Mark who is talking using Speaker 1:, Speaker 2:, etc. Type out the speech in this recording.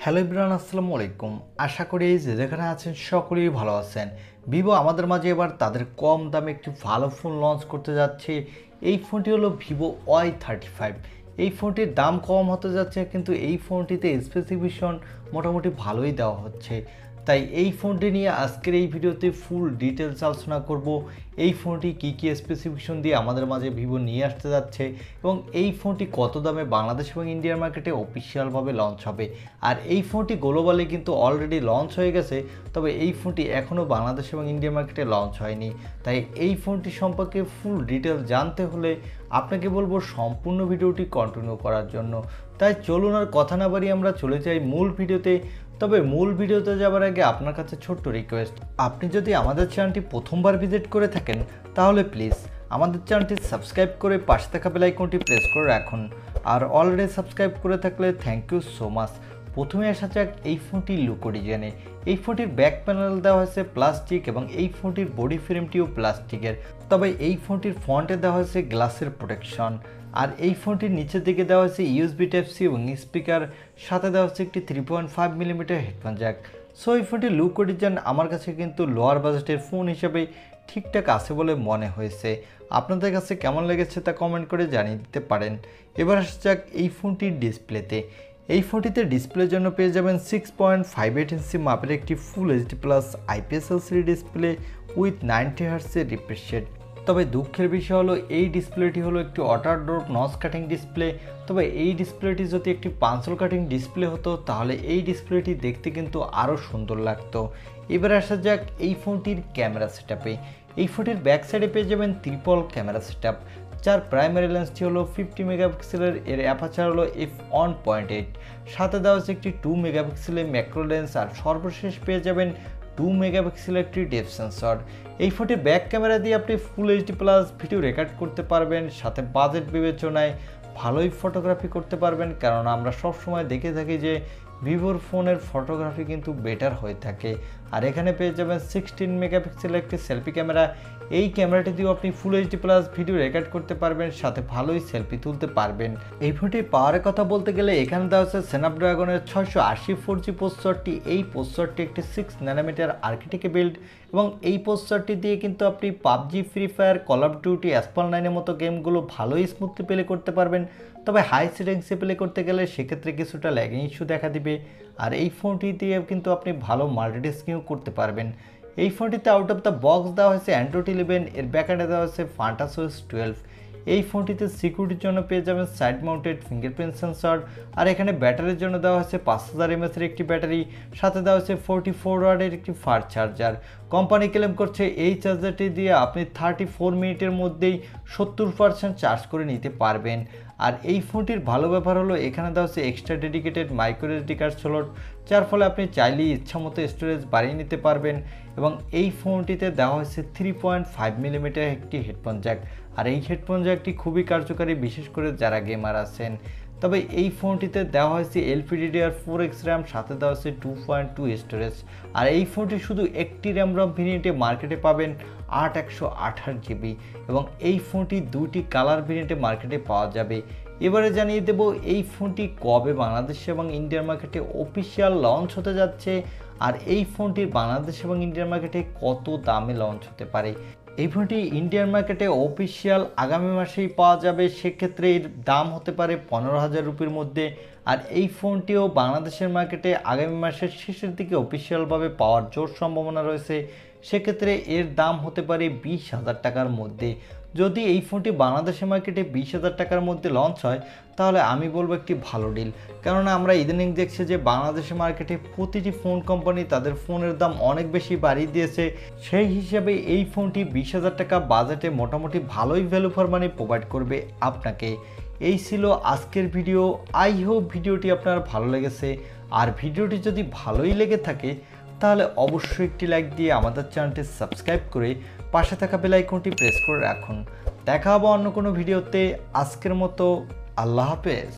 Speaker 1: Hello everyone, আসসালামু আলাইকুম। আশা করি যে যেখানে আছেন সকলেই ভালো আছেন। ভিভো আমাদের মাঝে এবার তাদের কম দামে একটি ভালো ফোন লঞ্চ করতে যাচ্ছে। এই ফোনটি হলো ভিভো Y35। এই ফোনটির দাম কম হতে যাচ্ছে, কিন্তু এই ফোনটিতে স্পেসিফিকেশন মোটামুটি ভালোই দেওয়া হচ্ছে। তাই এই ফোনটি নিয়ে আজকের এই ভিডিওতে ফুল ডিটেলস আলোচনা করব। এই ফোনটি কী কী স্পেসিফিকেশন দিয়ে আমাদের মাঝে ভিভো নিয়ে আসতে যাচ্ছে এবং এই ফোনটি কত দামে বাংলাদেশ এবং ইন্ডিয়ার মার্কেটে অফিসিয়ালভাবে লঞ্চ হবে। আর এই ফোনটি গ্লোবালি কিন্তু অলরেডি লঞ্চ হয়ে গেছে, তবে এই ফোনটি এখনও বাংলাদেশ এবং ইন্ডিয়ার মার্কেটে লঞ্চ হয়নি। তাই এই ফোনটি সম্পর্কে ফুল ডিটেলস জানতে হলে আপনাকে বলবো সম্পূর্ণ ভিডিওটি কন্টিনিউ করার জন্য। তাই চলুন আর কথা না বাড়িয়ে আমরা চলে যাই মূল ভিডিওতে। তবে মূল ভিডিওতে যাওয়ার আগে আপনার কাছে ছোট্ট রিকোয়েস্ট, আপনি যদি আমাদের চ্যানেলটি প্রথমবার ভিজিট করে থাকেন তাহলে প্লিজ আমাদের চ্যানেলটি সাবস্ক্রাইব করে পাশে থাকা বেল আইকনটি প্রেস করে রাখুন। আর অলরেডি সাবস্ক্রাইব করে থাকলে থ্যাংক ইউ সো মাচ। প্রথমে আসা যাক এই ফোনটির লুক ডিজাইনে। এই ফোনটির ব্যাক প্যানেল দেওয়া হয়েছে প্লাস্টিক এবং এই ফোনটির বডি ফ্রেমটিও প্লাস্টিকের, তবে এই ফোনটির ফ্রন্টে দেওয়া হয়েছে গ্লাসের প্রোটেকশন। আর এই ফোনটির নিচের দিকে দেওয়া হয়েছে ইউএসবি টাইপ সি এবং স্পিকার, সাথে দেওয়া হচ্ছে একটি 3.5 মিলিমিটার হেডফোন জ্যাক। সো এই ফোনটির লুক ডিজাইন আমার কাছে কিন্তু লোয়ার বাজেটের ফোন হিসেবে ঠিকঠাক আছে বলে মনে হয়েছে। আপনাদের কাছে কেমন লেগেছে তা কমেন্ট করে জানিয়ে দিতে পারেন। এবার আসা যাক এই ফোনটির ডিসপ্লেতে। এই ফোনটিতে ডিসপ্লের জন্য পেয়ে যাবেন 6.58 ইঞ্চি মাপের একটি full HD plus IPS LCD display with 90 হার্টজের রিফ্রেশ রেট। তবে দুঃখের বিষয় হলো এই ডিসপ্লেটি হলো একটি water drop notch cutting display. তবে এই ডিসপ্লেটি যদি একটি পাঞ্চল কাটিং ডিসপ্লে হতো তাহলে এই ডিসপ্লেটি দেখতে কিন্তু আরও সুন্দর লাগতো। এবার আসা যাক এই ফোনটির ক্যামেরা সেটআপে। এই ফোনটির ব্যাক সাইডে পেয়ে যাবেন ট্রিপল ক্যামেরা সেটআপ, যার প্রাইমারি লেন্সটি হলো 50 মেগাপিক্সেলের, এর অ্যাপারচার হলো f1.8, সাথে দেওয়া হচ্ছে একটি 2 মেগাপিক্সেলের ম্যাক্রো লেন্স, আর সর্বশেষ পেয়ে যাবেন 2 মেগাপিক্সেলের একটি ডেপথ সেন্সর। এই ফোনটির ব্যাক ক্যামেরা দিয়ে আপনি ফুল এইচডি প্লাস ভিডিও রেকর্ড করতে পারবেন, সাথে বাজেট বিবেচনায় ভালোই ফটোগ্রাফি করতে পারবেন, কারণ আমরা সবসময় দেখে থাকি যে ভিভোর ফোনের ফটোগ্রাফি কিন্তু বেটার হয়ে থাকে। আর এখানে পেয়ে যাবেন 16 মেগাপিক্সেলের একটি সেলফি ক্যামেরা। এই ক্যামেরাটি দিয়েও আপনি ফুল এইচডি প্লাস ভিডিও রেকর্ড করতে পারবেন, সাথে ভালোই সেলফি তুলতে পারবেন। এই ফোনটির পাওয়ারের কথা বলতে গেলে এখানে দেওয়া হচ্ছে স্ন্যাপড্রাগনের 680 4G প্রসেসরটি। এই প্রসেসরটি একটি 6 ন্যানোমিটার আর্কিটেক্টে বিল্ড এবং এই প্রসেসরটি দিয়ে কিন্তু আপনি PUBG, Free Fire, Call of Duty, Asphalt 9-এর মতো গেমগুলো ভালোই স্মুথলি প্লে করতে পারবেন। তবে হাই সেটিংসে প্লে করতে গেলে সেক্ষেত্রে কিছুটা ল্যাগিং ইস্যু দেখা দিবে। আর এই ফোনটি দিয়ে কিন্তু আপনি ভালো মাল্টিটাস্কিং করতে পারবেন। এই ফোনটিতে আউট অফ দ্য বক্স দেওয়া হয়েছে অ্যান্ড্রয়েড 11, এর ব্যাকএন্ডে দেওয়া হয়েছে ফান্টাসোস 12। এই ফোনটিতে সিকিউরিটির জন্য পেয়ে যাবেন সাইড মাউন্টেড ফিঙ্গারপ্রিন্ট সেন্সর, আর এখানে ব্যাটারির জন্য দেওয়া হয়েছে 5000 mAh একটি ব্যাটারি, সাথে দেওয়া হয়েছে 44 ওয়াটের একটি ফাস্ট চার্জার। কোম্পানি ক্লেম করছে এই চার্জারটি দিয়ে আপনি 34 মিনিটের মধ্যেই 70% চার্জ করে নিতে পারবেন। আর এই ফোনটির ভালো ব্যাপার হলো এখানে দেওয়া হচ্ছে extra dedicated micro SD card slot, যার ফলে আপনি চাইলেই ইচ্ছামতো স্টোরেজ বাড়িয়ে নিতে পারবেন। এবং এই ফোনটিতে দেওয়া হয়েছে 3.5 মিলিমিটার একটি হেডফোন জ্যাক, আর এই হেডফোন জ্যাকটি খুবই কার্যকারী, বিশেষ করে যারা গেমার আছেন। তবে এই ফোনটিতে দেওয়া হয়েছে LPDDR4X র্যাম, সাথে দেওয়া হয়েছে 2.2 স্টোরেজ। আর এই ফোনটি শুধু একটি র্যাম ভেরিয়েন্টে মার্কেটে পাবেন 8/128 GB, এবং এই ফোনটি দুটি কালার ভেরিয়েন্টে মার্কেটে পাওয়া যাবে। এবারে জানিয়ে দেব এই ফোনটি কবে বাংলাদেশ এবং ইন্ডিয়ার মার্কেটে অফিসিয়াল লঞ্চ হতে যাচ্ছে, আর এই ফোনটির বাংলাদেশ এবং ইন্ডিয়ার মার্কেটে কত দামে লঞ্চ হতে পারে। এই ফোনটি ইন্ডিয়ান মার্কেটে অফিসিয়াল আগামী মাসেই পাওয়া যাবে, সেক্ষেত্রে এর দাম হতে পারে 15,000 রুপির মধ্যে। আর এই ফোনটিও বাংলাদেশের মার্কেটে আগামী মাসের শেষের দিকে অফিসিয়ালভাবে পাওয়ার জোর সম্ভাবনা রয়েছে, সেক্ষেত্রে এর দাম হতে পারে 20,000 টাকার মধ্যে। যদি এই ফোনটি বাংলাদেশের মার্কেটে 20,000 টাকার মধ্যে লঞ্চ হয় তাহলে আমি বলবো একটি ভালো ডিল, কেননা আমরা ইদানিং দেখছি যে বাংলাদেশের মার্কেটে প্রতিটি ফোন কোম্পানি তাদের ফোনের দাম অনেক বেশি বাড়িয়ে দিয়েছে। সেই হিসাবে এই ফোনটি 20,000 টাকা বাজেটে মোটামুটি ভালোই ভ্যালু ফর মানি প্রোভাইড করবে আপনাকে। এই ছিল আজকের ভিডিও। আই হোপ ভিডিওটি আপনার ভালো লেগেছে, আর ভিডিওটি যদি ভালোই লেগে থাকে তাহলে অবশ্যই একটি লাইক দিয়ে আমাদের চ্যানেলটি সাবস্ক্রাইব করে পাশে থাকা বেল আইকনটি প্রেস করে রাখুন। দেখা হবে অন্য কোনো ভিডিওতে। আজকের মতো আল্লাহ হাফেজ।